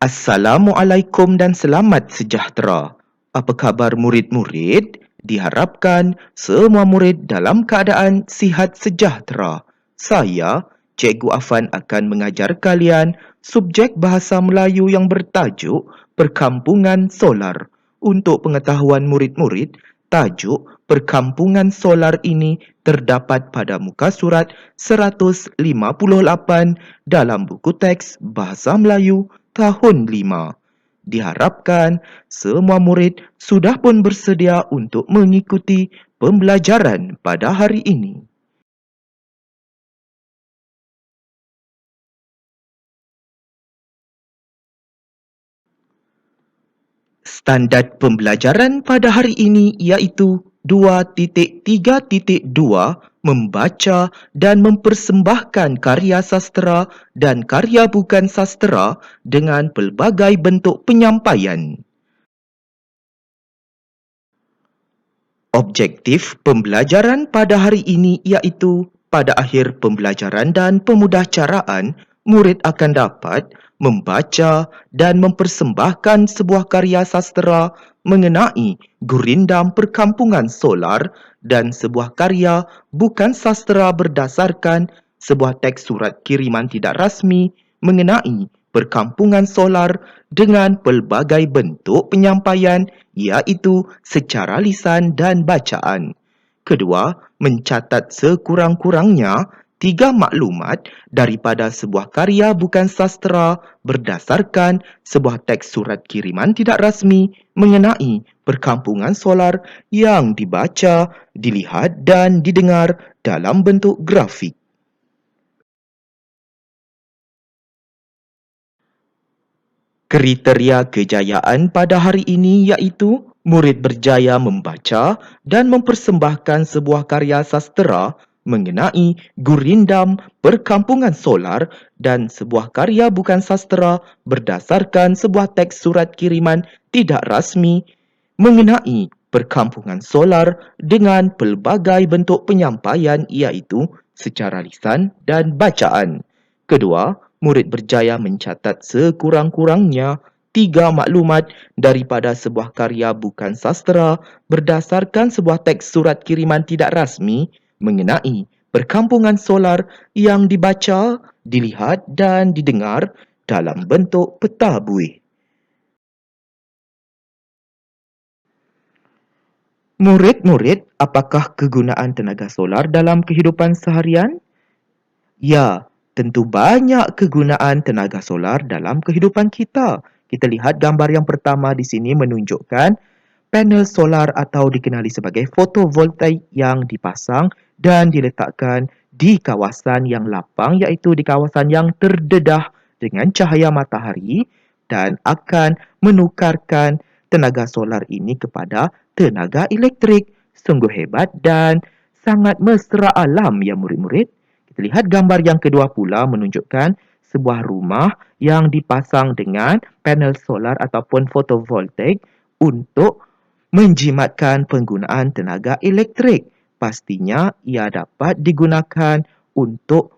Assalamualaikum dan selamat sejahtera. Apa khabar murid-murid? Diharapkan semua murid dalam keadaan sihat sejahtera. Saya, Cikgu Afan akan mengajar kalian subjek bahasa Melayu yang bertajuk Perkampungan Solar. Untuk pengetahuan murid-murid, tajuk Perkampungan Solar ini terdapat pada muka surat 158 dalam buku teks Bahasa Melayu tahun 5. Diharapkan semua murid sudah pun bersedia untuk mengikuti pembelajaran pada hari ini. Standard pembelajaran pada hari ini iaitu 2.3.2 membaca dan mempersembahkan karya sastera dan karya bukan sastera dengan pelbagai bentuk penyampaian. Objektif pembelajaran pada hari ini iaitu pada akhir pembelajaran dan pemudahcaraan, murid akan dapat membaca dan mempersembahkan sebuah karya sastera mengenai gurindam perkampungan solar dan sebuah karya bukan sastera berdasarkan sebuah teks surat kiriman tidak rasmi mengenai perkampungan solar dengan pelbagai bentuk penyampaian iaitu secara lisan dan bacaan. Kedua, mencatat sekurang-kurangnya 3 maklumat daripada sebuah karya bukan sastera berdasarkan sebuah teks surat kiriman tidak rasmi mengenai perkampungan solar yang dibaca, dilihat dan didengar dalam bentuk grafik. Kriteria kejayaan pada hari ini iaitu murid berjaya membaca dan mempersembahkan sebuah karya sastera mengenai gurindam perkampungan solar dan sebuah karya bukan sastera berdasarkan sebuah teks surat kiriman tidak rasmi mengenai perkampungan solar dengan pelbagai bentuk penyampaian iaitu secara lisan dan bacaan. Kedua, murid berjaya mencatat sekurang-kurangnya 3 maklumat daripada sebuah karya bukan sastera berdasarkan sebuah teks surat kiriman tidak rasmi mengenai perkampungan solar yang dibaca, dilihat dan didengar dalam bentuk peta buih. Murid-murid, apakah kegunaan tenaga solar dalam kehidupan seharian? Ya, tentu banyak kegunaan tenaga solar dalam kehidupan kita. Kita lihat gambar yang pertama di sini menunjukkan panel solar atau dikenali sebagai fotovoltaik yang dipasang dan diletakkan di kawasan yang lapang iaitu di kawasan yang terdedah dengan cahaya matahari dan akan menukarkan tenaga solar ini kepada tenaga elektrik. Sungguh hebat dan sangat mesra alam ya murid-murid. Kita lihat gambar yang kedua pula menunjukkan sebuah rumah yang dipasang dengan panel solar ataupun fotovoltaik untuk menjimatkan penggunaan tenaga elektrik. Pastinya ia dapat digunakan untuk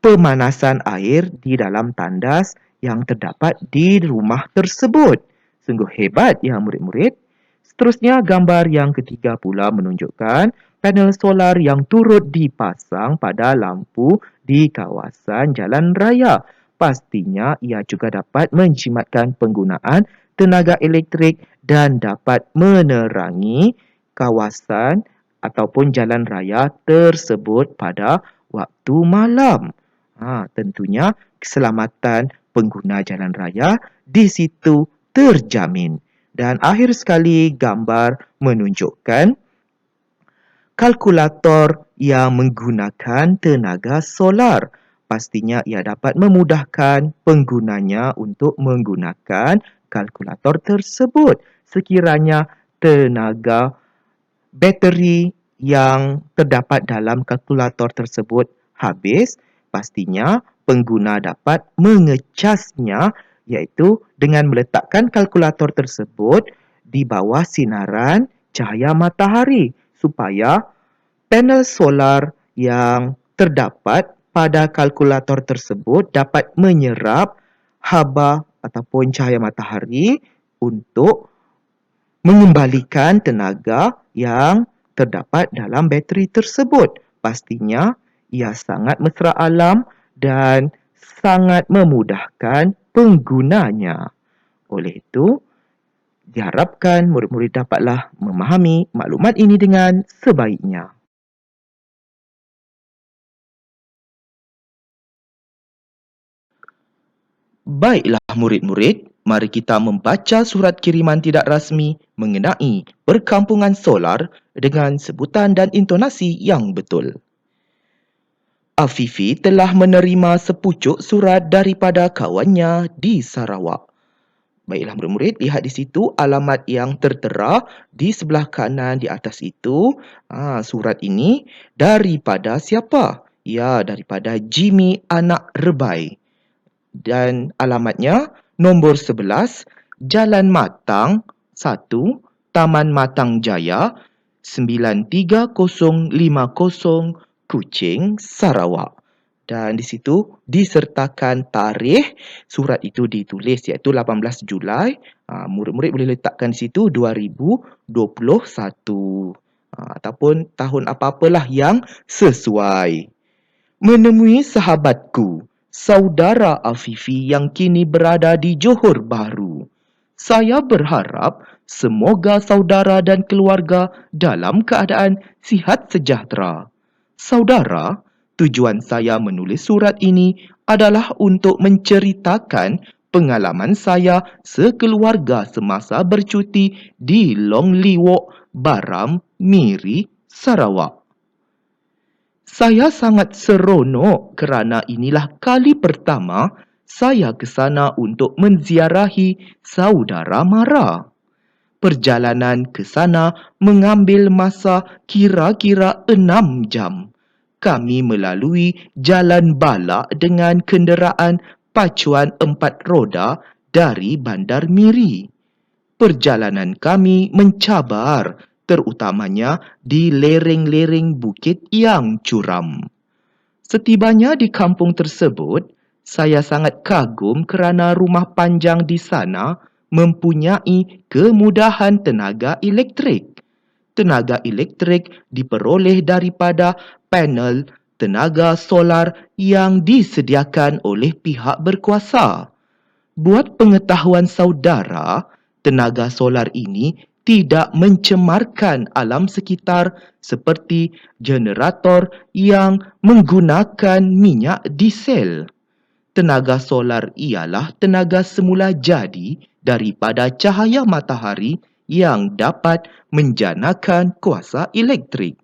pemanasan air di dalam tandas yang terdapat di rumah tersebut. Sungguh hebat ya murid-murid. Seterusnya gambar yang ketiga pula menunjukkan panel solar yang turut dipasang pada lampu di kawasan jalan raya. Pastinya ia juga dapat menjimatkan penggunaan tenaga elektrik dan dapat menerangi kawasan ataupun jalan raya tersebut pada waktu malam. Tentunya keselamatan pengguna jalan raya di situ terjamin. Dan akhir sekali gambar menunjukkan kalkulator yang menggunakan tenaga solar. Pastinya ia dapat memudahkan penggunanya untuk menggunakan kalkulator tersebut. Sekiranya tenaga bateri yang terdapat dalam kalkulator tersebut habis, pastinya pengguna dapat mengecasnya iaitu dengan meletakkan kalkulator tersebut di bawah sinaran cahaya matahari supaya panel solar yang terdapat pada kalkulator tersebut dapat menyerap haba ataupun cahaya matahari untuk mengembalikan tenaga yang terdapat dalam bateri tersebut. Pastinya ia sangat mesra alam dan sangat memudahkan penggunanya. Oleh itu, diharapkan murid-murid dapatlah memahami maklumat ini dengan sebaiknya. Baiklah murid-murid, mari kita membaca surat kiriman tidak rasmi mengenai perkampungan solar dengan sebutan dan intonasi yang betul. Afifi telah menerima sepucuk surat daripada kawannya di Sarawak. Baiklah murid-murid, lihat di situ alamat yang tertera di sebelah kanan di atas itu. Surat ini daripada siapa? Ya, daripada Jimmy anak Rebai. Dan alamatnya nombor 11, Jalan Matang 1, Taman Matang Jaya, 93050 Kuching, Sarawak. Dan di situ disertakan tarikh surat itu ditulis iaitu 18 Julai. Murid-murid boleh letakkan di situ 2021. Ataupun tahun apa-apalah yang sesuai. Menemui sahabatku, saudara Afifi yang kini berada di Johor Bahru. Saya berharap semoga saudara dan keluarga dalam keadaan sihat sejahtera. Saudara, tujuan saya menulis surat ini adalah untuk menceritakan pengalaman saya sekeluarga semasa bercuti di Long Liwok, Baram, Miri, Sarawak. Saya sangat seronok kerana inilah kali pertama saya ke sana untuk menziarahi saudara mara. Perjalanan ke sana mengambil masa kira-kira 6 jam. Kami melalui jalan balak dengan kenderaan pacuan 4 roda dari Bandar Miri. Perjalanan kami mencabar, terutamanya di lereng-lereng bukit yang curam. Setibanya di kampung tersebut, saya sangat kagum kerana rumah panjang di sana mempunyai kemudahan tenaga elektrik. Tenaga elektrik diperoleh daripada panel tenaga solar yang disediakan oleh pihak berkuasa. Buat pengetahuan saudara, tenaga solar ini tidak mencemarkan alam sekitar seperti generator yang menggunakan minyak diesel. Tenaga solar ialah tenaga semula jadi daripada cahaya matahari yang dapat menjanakan kuasa elektrik.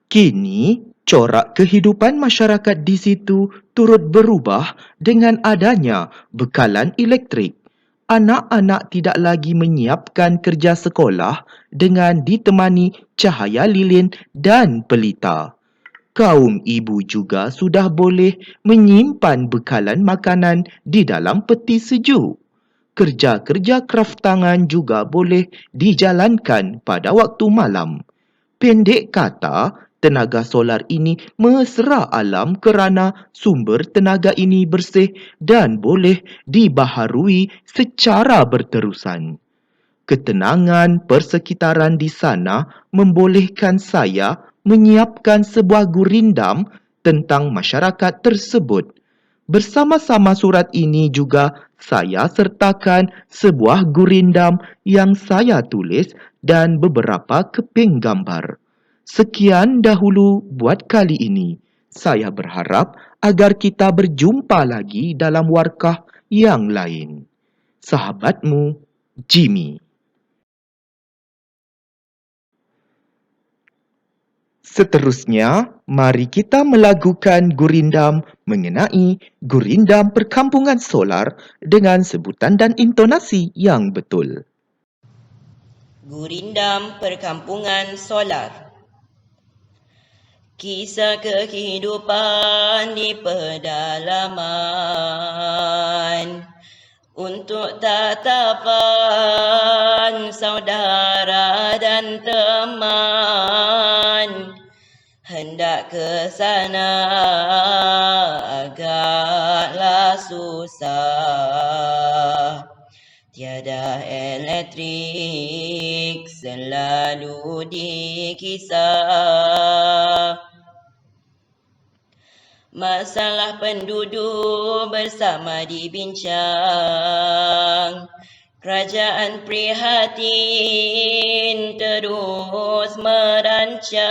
Kini, corak kehidupan masyarakat di situ turut berubah dengan adanya bekalan elektrik. Anak-anak tidak lagi menyiapkan kerja sekolah dengan ditemani cahaya lilin dan pelita. Kaum ibu juga sudah boleh menyimpan bekalan makanan di dalam peti sejuk. Kerja-kerja kraft tangan juga boleh dijalankan pada waktu malam. Pendek kata, tenaga solar ini mesra alam kerana sumber tenaga ini bersih dan boleh dibaharui secara berterusan. Ketenangan persekitaran di sana membolehkan saya menyiapkan sebuah gurindam tentang masyarakat tersebut. Bersama-sama surat ini juga saya sertakan sebuah gurindam yang saya tulis dan beberapa keping gambar. Sekian dahulu buat kali ini. Saya berharap agar kita berjumpa lagi dalam warkah yang lain. Sahabatmu, Jimmy. Seterusnya, mari kita melagukan gurindam mengenai gurindam perkampungan solar dengan sebutan dan intonasi yang betul. Gurindam perkampungan solar. Kisah kehidupan di pedalaman untuk tatapan saudara dan teman. hendak ke sana agaklah susah. Tiada elektrik selalu dikisah. Masalah penduduk bersama dibincang. Kerajaan prihatin terus merancang.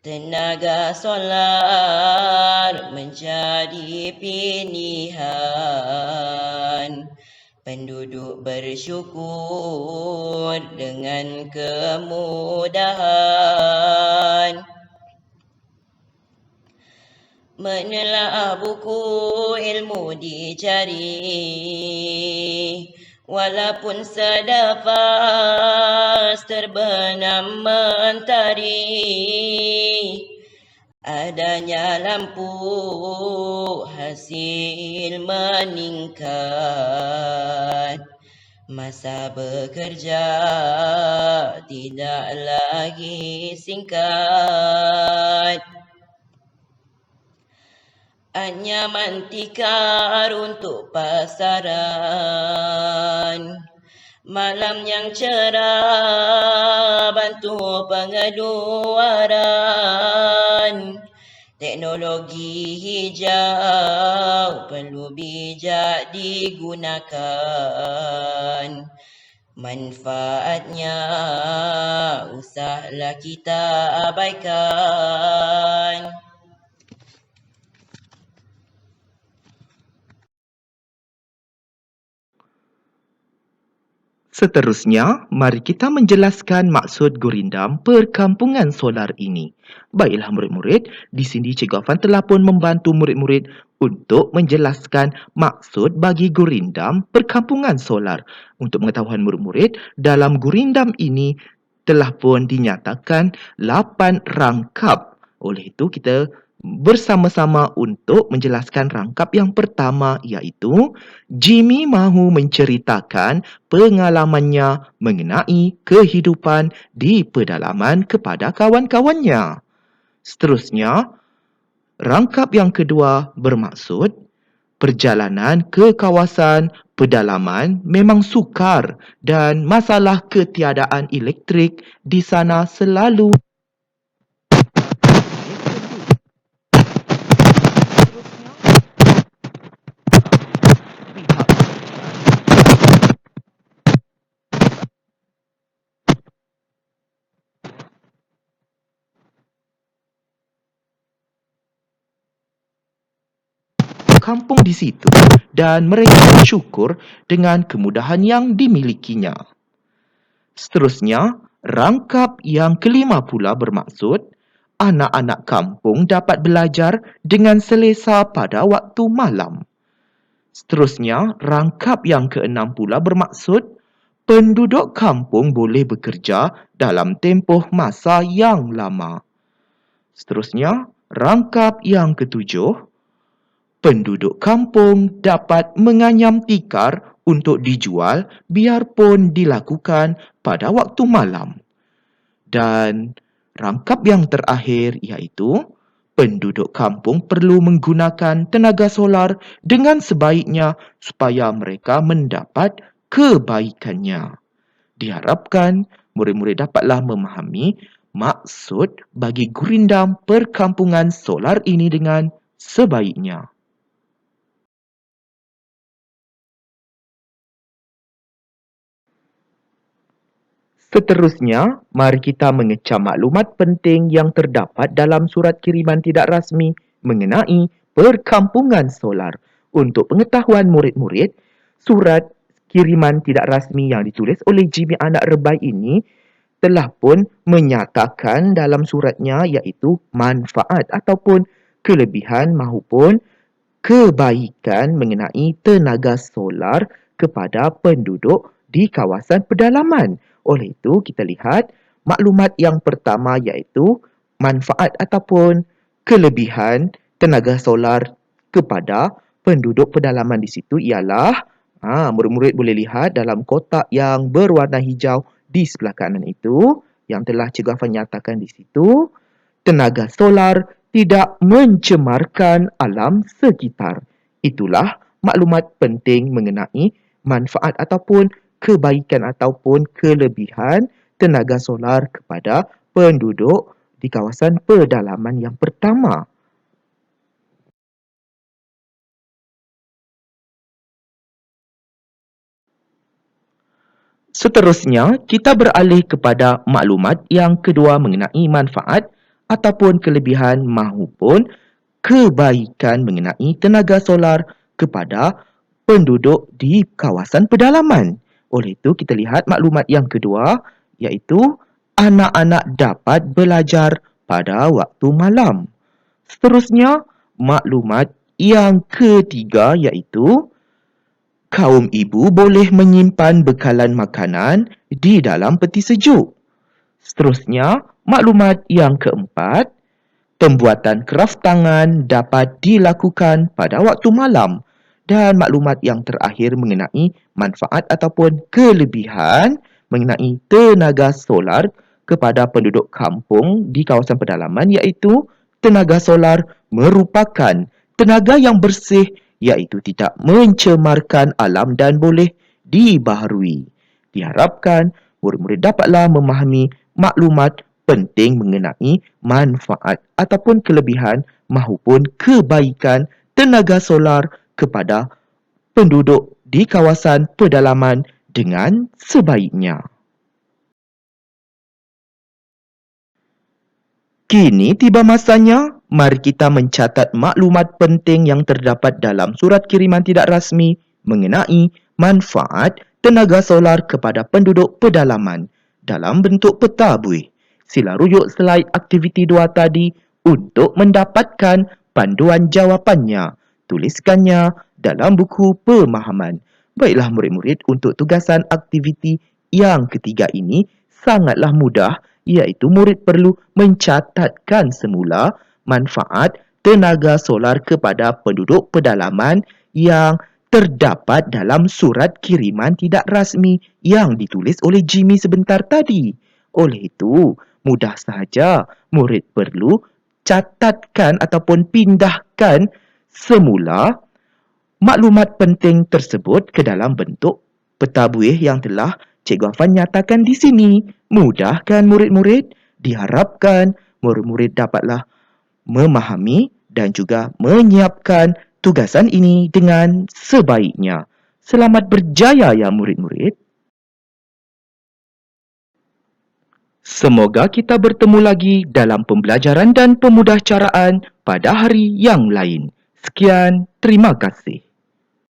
Tenaga solar menjadi pilihan. Penduduk bersyukur dengan kemudahan. Menelaah buku ilmu dicari, walaupun sedafas terbenam mentari. Adanya lampu hasil meningkat. Masa bekerja tidak lagi singkat. Anyaman tikar untuk pasaran. Malam yang cerah bantu pengeluaran. Teknologi hijau perlu bijak digunakan. Manfaatnya usahlah kita abaikan. Seterusnya, mari kita menjelaskan maksud gurindam perkampungan solar ini. Baiklah murid-murid, di sini Cikgu Afan telah pun membantu murid-murid untuk menjelaskan maksud bagi gurindam perkampungan solar. Untuk pengetahuan murid-murid, dalam gurindam ini telah pun dinyatakan 8 rangkap. Oleh itu, kita bersama-sama untuk menjelaskan rangkap yang pertama, iaitu Jimmy mahu menceritakan pengalamannya mengenai kehidupan di pedalaman kepada kawan-kawannya. Seterusnya, rangkap yang kedua bermaksud perjalanan ke kawasan pedalaman memang sukar dan masalah ketiadaan elektrik di sana selalu kampung di situ dan mereka bersyukur dengan kemudahan yang dimilikinya. Seterusnya, rangkap yang kelima pula bermaksud anak-anak kampung dapat belajar dengan selesa pada waktu malam. Seterusnya, rangkap yang keenam pula bermaksud penduduk kampung boleh bekerja dalam tempoh masa yang lama. Seterusnya, rangkap yang ketujuh, penduduk kampung dapat menganyam tikar untuk dijual biarpun dilakukan pada waktu malam. Dan rangkap yang terakhir iaitu penduduk kampung perlu menggunakan tenaga solar dengan sebaiknya supaya mereka mendapat kebaikannya. Diharapkan murid-murid dapatlah memahami maksud bagi gurindam perkampungan solar ini dengan sebaiknya. Seterusnya, mari kita mengecam maklumat penting yang terdapat dalam surat kiriman tidak rasmi mengenai perkampungan solar. Untuk pengetahuan murid-murid, surat kiriman tidak rasmi yang ditulis oleh Jimmy Anak Rebai ini telah pun menyatakan dalam suratnya iaitu manfaat ataupun kelebihan maupun kebaikan mengenai tenaga solar kepada penduduk di kawasan pedalaman. Oleh itu, kita lihat maklumat yang pertama iaitu manfaat ataupun kelebihan tenaga solar kepada penduduk pedalaman di situ ialah murid-murid boleh lihat dalam kotak yang berwarna hijau di sebelah kanan itu yang telah Cikgu Afan nyatakan di situ, tenaga solar tidak mencemarkan alam sekitar. Itulah maklumat penting mengenai manfaat ataupun kebaikan ataupun kelebihan tenaga solar kepada penduduk di kawasan pedalaman yang pertama. Seterusnya, kita beralih kepada maklumat yang kedua mengenai manfaat ataupun kelebihan mahupun kebaikan mengenai tenaga solar kepada penduduk di kawasan pedalaman. Oleh itu, kita lihat maklumat yang kedua iaitu anak-anak dapat belajar pada waktu malam. Seterusnya, maklumat yang ketiga iaitu kaum ibu boleh menyimpan bekalan makanan di dalam peti sejuk. Seterusnya, maklumat yang keempat, pembuatan kraft tangan dapat dilakukan pada waktu malam. Dan maklumat yang terakhir mengenai manfaat ataupun kelebihan mengenai tenaga solar kepada penduduk kampung di kawasan pedalaman iaitu tenaga solar merupakan tenaga yang bersih iaitu tidak mencemarkan alam dan boleh dibaharui. Diharapkan murid-murid dapatlah memahami maklumat penting mengenai manfaat ataupun kelebihan mahupun kebaikan tenaga solar kepada penduduk di kawasan pedalaman dengan sebaiknya. Kini tiba masanya, mari kita mencatat maklumat penting yang terdapat dalam surat kiriman tidak rasmi mengenai manfaat tenaga solar kepada penduduk pedalaman dalam bentuk peta buih. Sila rujuk slide aktiviti 2 tadi untuk mendapatkan panduan jawapannya. Tuliskannya dalam buku pemahaman. Baiklah murid-murid, untuk tugasan aktiviti yang ketiga ini sangatlah mudah iaitu murid perlu mencatatkan semula manfaat tenaga solar kepada penduduk pedalaman yang terdapat dalam surat kiriman tidak rasmi yang ditulis oleh Jimmy sebentar tadi. Oleh itu, mudah sahaja murid perlu catatkan ataupun pindahkan semula maklumat penting tersebut ke dalam bentuk peta buih yang telah Cikgu Afan nyatakan di sini. Mudah kan murid-murid? Diharapkan murid-murid dapatlah memahami dan juga menyiapkan tugasan ini dengan sebaiknya. Selamat berjaya ya murid-murid. Semoga kita bertemu lagi dalam pembelajaran dan pemudahcaraan pada hari yang lain. Sekian, terima kasih.